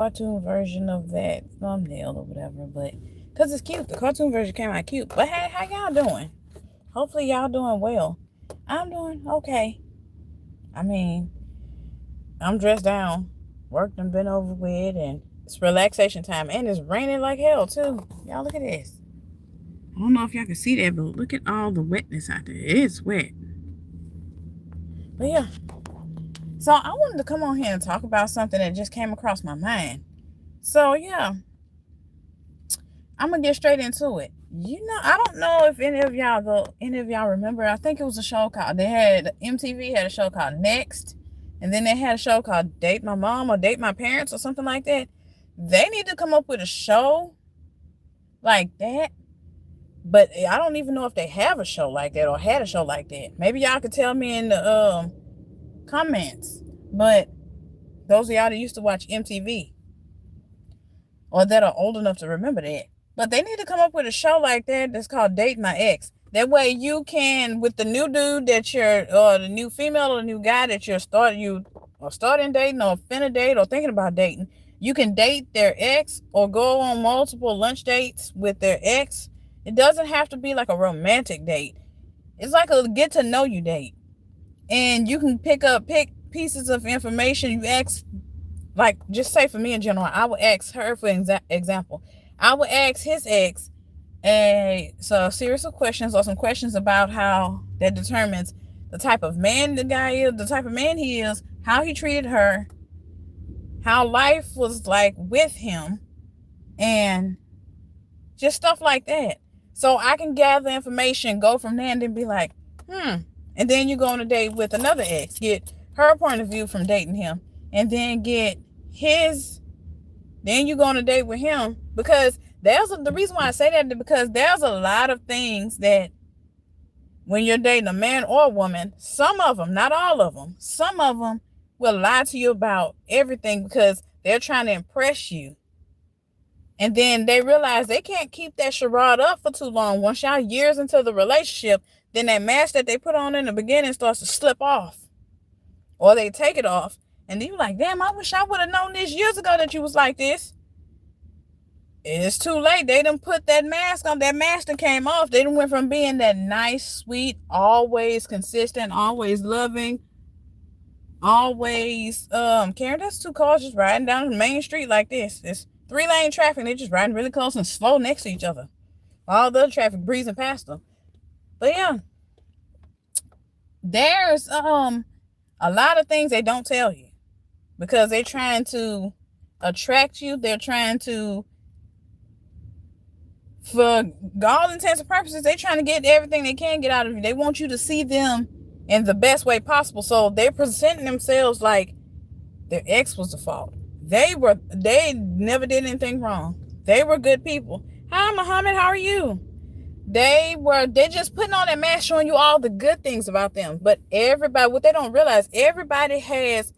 cartoon version of that thumbnail or whatever, but because it's cute. The cartoon version came out cute. But hey, how y'all doing? Hopefully y'all doing well. I'm doing okay. I mean, I'm dressed down. Work done been over with, and it's relaxation time, and it's raining like hell too. Y'all look at this. I don't know if y'all can see that, but look at all the wetness out there. It's wet. But yeah. So I wanted to come on here and talk about something that just came across my mind. So yeah, I'm gonna get straight into it. I don't know if any of y'all remember. I think it was a show called MTV had a show called Next, and then they had a show called Date My Mom or Date My Parents or something like that. They need to come up with a show like that. But I don't even know if they have a show like that or had a show like that. Maybe y'all could tell me in the comments. But those of y'all that used to watch MTV or that are old enough to remember that. But they need to come up with a show like that that's called Date My Ex. That way you can, with the new dude that or the new female or the new guy that starting dating or finna date or thinking about dating, you can date their ex or go on multiple lunch dates with their ex. It doesn't have to be like a romantic date. It's like a get to know you date. And you can pick pieces of information. You ask, like, just say for me in general, I would ask her, for example, I would ask his ex a series of questions or some questions about how that determines the type of man the guy is, the type of man he is, how he treated her, how life was like with him, and just stuff like that. So I can gather information, go from there, and then be like, and then you go on a date with another ex, get her point of view from dating him, and then then you go on a date with him, because the reason why I say that is because there's a lot of things that when you're dating a man or a woman, some of them, not all of them, some of them will lie to you about everything because they're trying to impress you. And then they realize they can't keep that charade up for too long. Once y'all years into the relationship, then that mask that they put on in the beginning starts to slip off. Or they take it off. And then you're like, damn, I wish I would have known this years ago that you was like this. It's too late. They done put that mask on. That mask that came off. They done went from being that nice, sweet, always consistent, always loving, always caring. That's two cars just riding down the main street like this. It's 3-lane traffic. They're just riding really close and slow next to each other. All the other traffic breezing past them. But yeah, there's a lot of things they don't tell you because they're trying to attract you. They're trying to, for all intents and purposes, they're trying to get everything they can get out of you. They want you to see them in the best way possible. So they're presenting themselves like their ex was the fault. They never did anything wrong. They were good people. Hi, Muhammad, how are you? They're just putting on that mask showing you all the good things about them. But everybody, what they don't realize, everybody has,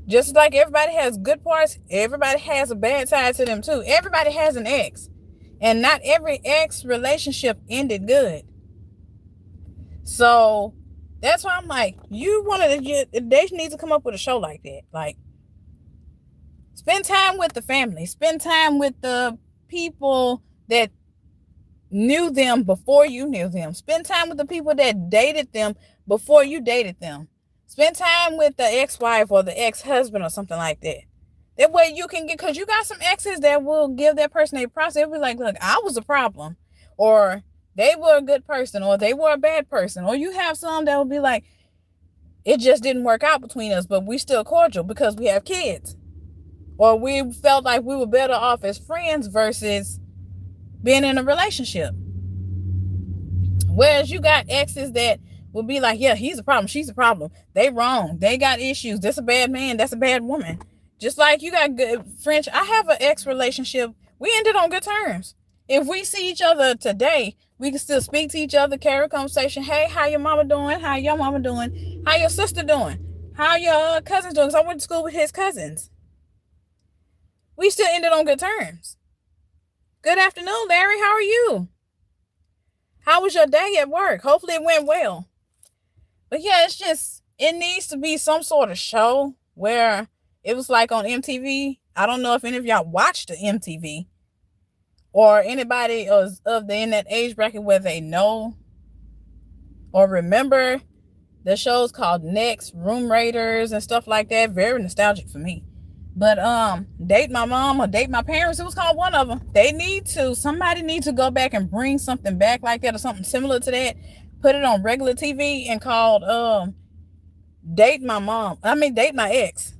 just like everybody has good parts, everybody has a bad side to them too. Everybody has an ex. And not every ex relationship ended good. So that's why I'm like, they need to come up with a show like that. Like, spend time with the family. Spend time with the people that knew them before you knew them. Spend time with the people that dated them before you dated them. Spend time with the ex-wife or the ex-husband or something like that. That way you can because you got some exes that will give that person a process. They'll be like, look, I was a problem. Or they were a good person. Or they were a bad person. Or you have some that will be like, it just didn't work out between us, but we still cordial because we have kids. Or we felt like we were better off as friends versus being in a relationship. Whereas you got exes that will be like, yeah, he's a problem, she's a problem. They wrong. They got issues. That's a bad man. That's a bad woman. Just like you got good French. I have an ex relationship. We ended on good terms. If we see each other today, we can still speak to each other, carry a conversation. Hey, how your mama doing? How your mama doing? How your sister doing? How your cousins doing? Because I went to school with his cousins. We still ended on good terms. Good afternoon, Larry. How are you? How was your day at work? Hopefully it went well. But yeah, it needs to be some sort of show where it was like on MTV I don't know if any of y'all watched the MTV or anybody of the in that age bracket where they know or remember the shows called Next, Room Raiders, and stuff like that. Very nostalgic for me. But Date My Mom or Date My Parents, it was called one of them. Somebody needs to go back and bring something back like that or something similar to that. Put it on regular TV and called Date My Ex.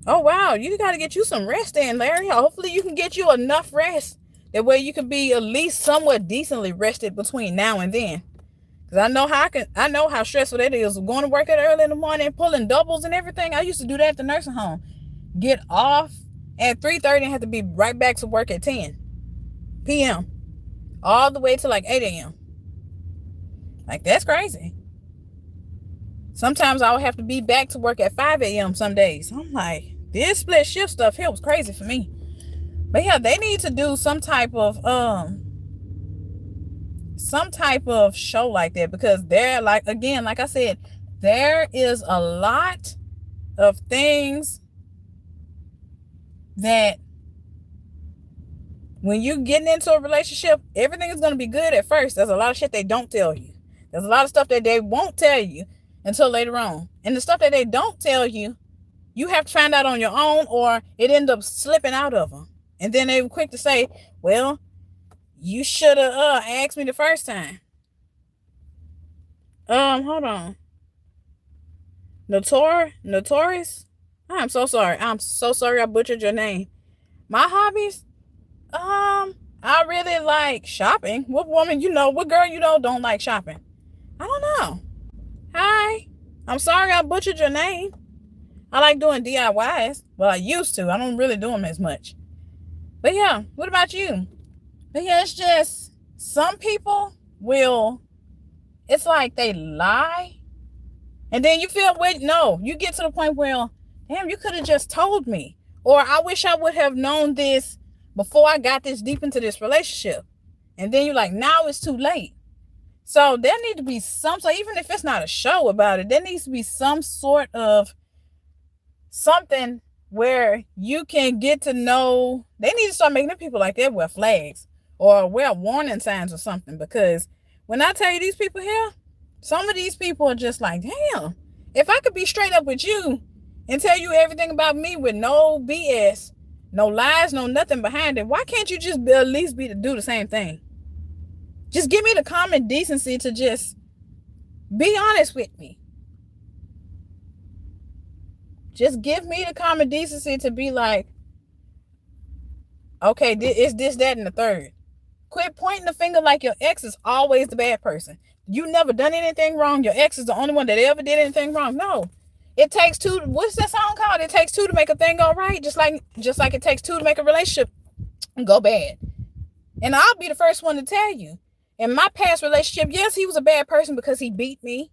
Oh wow, you got to get you some rest in, Larry. Hopefully you can get you enough rest that way you can be at least somewhat decently rested between now and then. Cause I know how stressful that is. Going to work at early in the morning, pulling doubles and everything. I used to do that at the nursing home. Get off at 3:30 and have to be right back to work at 10 p.m. all the way to like 8 a.m. Like that's crazy. Sometimes I would have to be back to work at 5 a.m. some days. I'm like, this split shift stuff here was crazy for me. But yeah, they need to do some type of show like that, because they're like, again, like I said, there is a lot of things that when you getting into a relationship, everything is going to be good at first. There's a lot of shit they don't tell you. There's a lot of stuff that they won't tell you until later on. And the stuff that they don't tell you, you have to find out on your own, or it ends up slipping out of them. And then they were quick to say, well, you should have asked me the first time. Hold on. Notorious? I'm so sorry. I butchered your name. My hobbies? I really like shopping. What girl don't like shopping? I don't know. Hi. I'm sorry I butchered your name. I like doing DIYs. Well, I used to. I don't really do them as much. But yeah, what about you? But yeah, it's just some people it's like they lie. And then you get to the point where, damn, you could have just told me. Or I wish I would have known this before I got this deep into this relationship. And then you're like, now it's too late. So there need to be so even if it's not a show about it, there needs to be some sort of something where you can get to know. They need to start making the people like that wear flags or wear warning signs or something. Because when I tell you these people here, some of these people are just like, damn, if I could be straight up with you and tell you everything about me with no BS, no lies, no nothing behind it, why can't you just at least do the same thing? Just give me the common decency to just be honest with me. Just give me the common decency to be like, okay, it's this, that, and the third. Quit pointing the finger like your ex is always the bad person. You never done anything wrong. Your ex is the only one that ever did anything wrong. No. It takes two. What's that song called? It takes two to make a thing go right. Just like it takes two to make a relationship go bad. And I'll be the first one to tell you. In my past relationship, yes, he was a bad person because he beat me.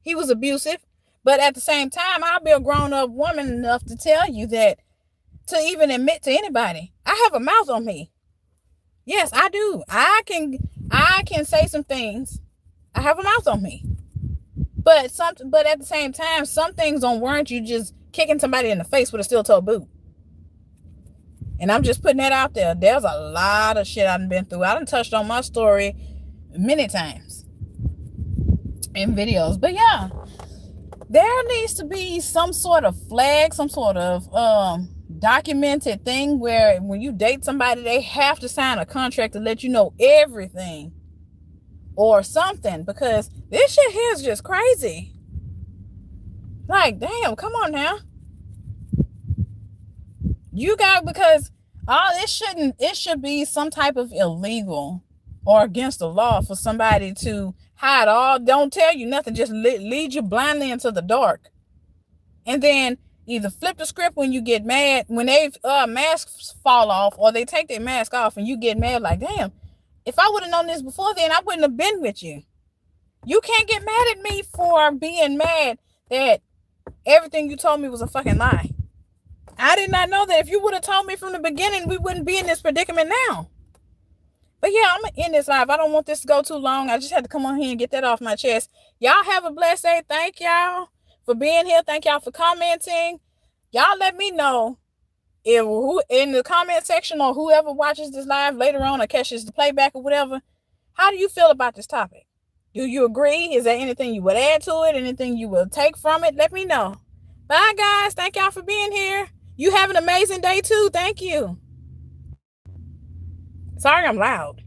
He was abusive. But at the same time, I'll be a grown-up woman enough to tell you that, to even admit to anybody, I have a mouth on me. Yes, I do. I can say some things. I have a mouth on me. But at the same time, some things don't warrant you just kicking somebody in the face with a steel-toe boot. And I'm just putting that out there. There's a lot of shit I've been through. I done touched on my story many times in videos. But yeah, there needs to be some sort of flag, some sort of documented thing where when you date somebody, they have to sign a contract to let you know everything or something, because this shit here is just crazy. Like, damn, come on now. Because it should be some type of illegal or against the law for somebody to hide don't tell you nothing, just lead you blindly into the dark. And then either flip the script when you get mad, when they masks fall off, or they take their mask off and you get mad like, damn, if I would have known this before then, I wouldn't have been with you. You can't get mad at me for being mad that everything you told me was a fucking lie. I did not know that. If you would have told me from the beginning, we wouldn't be in this predicament now. But yeah, I'm going to end this live. I don't want this to go too long. I just had to come on here and get that off my chest. Y'all have a blessed day. Thank y'all for being here. Thank y'all for commenting. Y'all let me know if who in the comment section or whoever watches this live later on or catches the playback or whatever. How do you feel about this topic? Do you agree? Is there anything you would add to it? Anything you will take from it? Let me know. Bye, guys. Thank y'all for being here. You have an amazing day, too. Thank you. Sorry I'm loud.